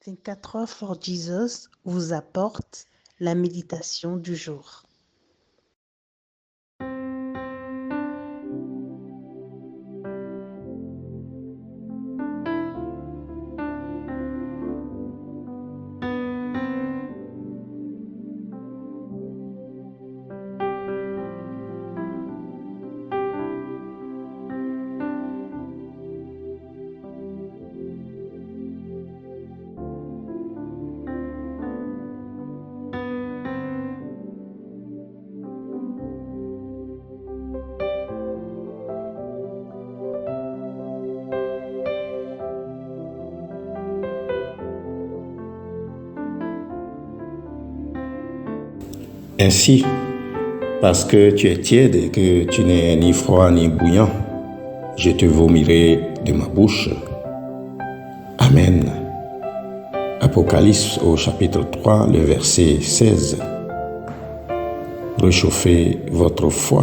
24 Hours for Jesus vous apporte la méditation du jour. Ainsi, parce que tu es tiède et que tu n'es ni froid ni bouillant, je te vomirai de ma bouche. Amen. Apocalypse au chapitre 3, le verset 16. Réchauffez votre foi.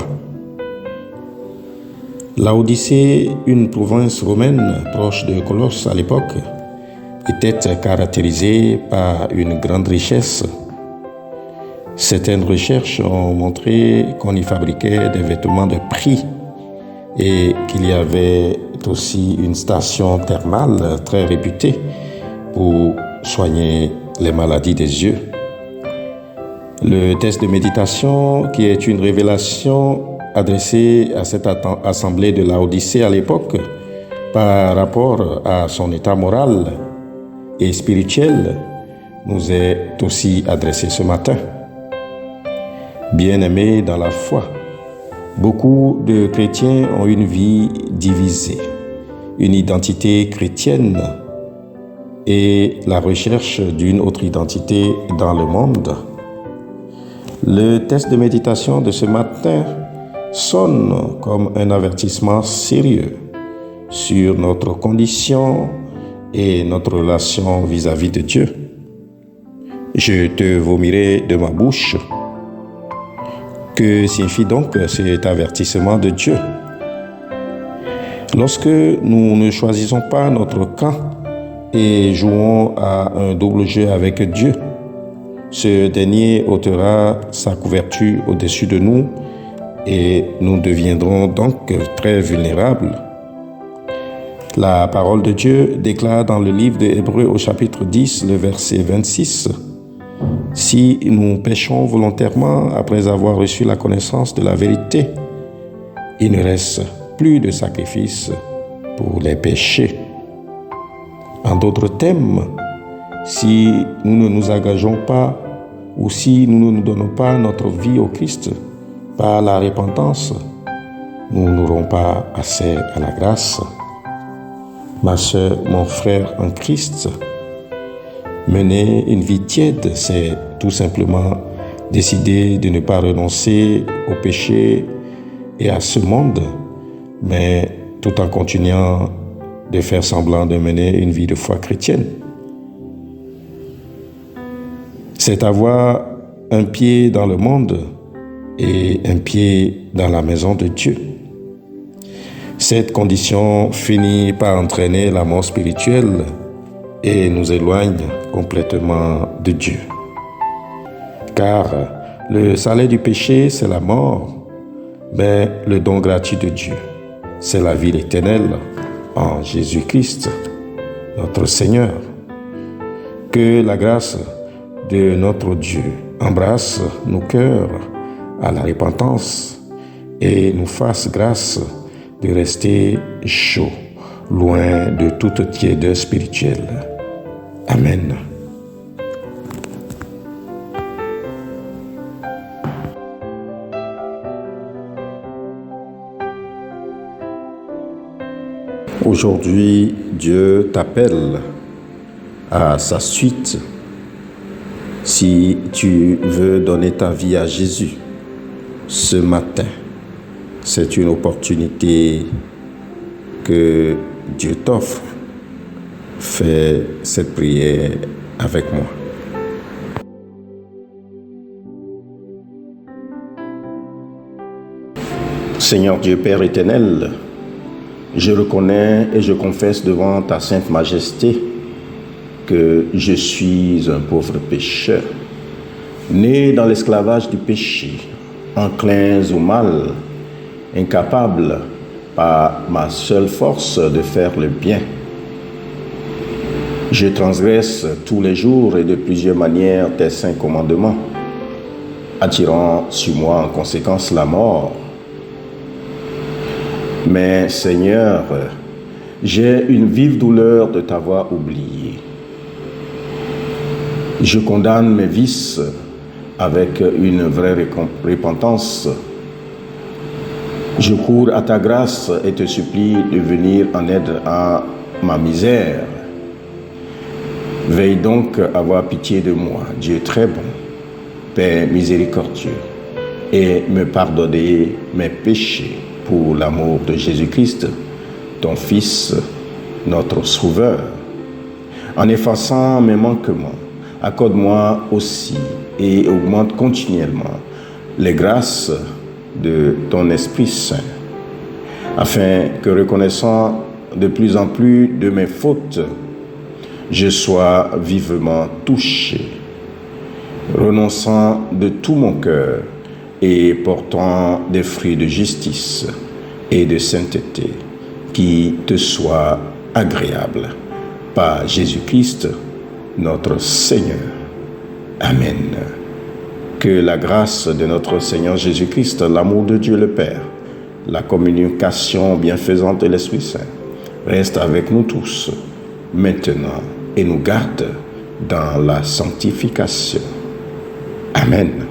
Laodicée, une province romaine proche de Colosse à l'époque, était caractérisée par une grande richesse. Certaines recherches ont montré qu'on y fabriquait des vêtements de prix et qu'il y avait aussi une station thermale très réputée pour soigner les maladies des yeux. Le test de méditation, qui est une révélation adressée à cette assemblée de Laodicée à l'époque par rapport à son état moral et spirituel, nous est aussi adressé ce matin. Bien-aimés dans la foi, beaucoup de chrétiens ont une vie divisée, une identité chrétienne et la recherche d'une autre identité dans le monde. Le test de méditation de ce matin sonne comme un avertissement sérieux sur notre condition et notre relation vis-à-vis de Dieu. Je te vomirai de ma bouche. Que signifie donc cet avertissement de Dieu? Lorsque nous ne choisissons pas notre camp et jouons à un double jeu avec Dieu, ce dernier ôtera sa couverture au-dessus de nous et nous deviendrons donc très vulnérables. La parole de Dieu déclare dans le livre des Hébreux au chapitre 10, le verset 26, « Si nous péchons volontairement après avoir reçu la connaissance de la vérité, il ne reste plus de sacrifice pour les péchés. » En d'autres termes, si nous ne nous engageons pas ou si nous ne nous donnons pas notre vie au Christ par la repentance, nous n'aurons pas accès à la grâce. Ma sœur, mon frère en Christ, mener une vie tiède, c'est tout simplement décider de ne pas renoncer au péché et à ce monde, mais tout en continuant de faire semblant de mener une vie de foi chrétienne. C'est avoir un pied dans le monde et un pied dans la maison de Dieu. Cette condition finit par entraîner la mort spirituelle et nous éloigne complètement de Dieu. Car le salaire du péché, c'est la mort, mais le don gratuit de Dieu, c'est la vie éternelle en Jésus-Christ, notre Seigneur. Que la grâce de notre Dieu embrasse nos cœurs à la repentance et nous fasse grâce de rester chauds, loin de toute tiédeur spirituelle. Amen. Aujourd'hui, Dieu t'appelle à sa suite. Si tu veux donner ta vie à Jésus ce matin, c'est une opportunité que Dieu t'offre. Fais cette prière avec moi. Seigneur Dieu Père éternel, je reconnais et je confesse devant ta sainte majesté que je suis un pauvre pécheur, né dans l'esclavage du péché, enclin au mal, incapable par ma seule force de faire le bien. Je transgresse tous les jours et de plusieurs manières tes saints commandements, attirant sur moi en conséquence la mort. Mais Seigneur, j'ai une vive douleur de t'avoir oublié. Je condamne mes vices avec une vraie repentance. Je cours à ta grâce et te supplie de venir en aide à ma misère. Veille donc à avoir pitié de moi, Dieu très bon, Père miséricordieux, et me pardonner mes péchés pour l'amour de Jésus-Christ, ton Fils, notre Sauveur. En effaçant mes manquements, accorde-moi aussi et augmente continuellement les grâces de ton Esprit Saint, afin que, reconnaissant de plus en plus de mes fautes, je sois vivement touché, renonçant de tout mon cœur et portant des fruits de justice et de sainteté qui te soient agréables. Par Jésus-Christ, notre Seigneur. Amen. Que la grâce de notre Seigneur Jésus-Christ, l'amour de Dieu le Père, la communication bienfaisante de l'Esprit Saint reste avec nous tous, maintenant, et nous garde dans la sanctification. Amen.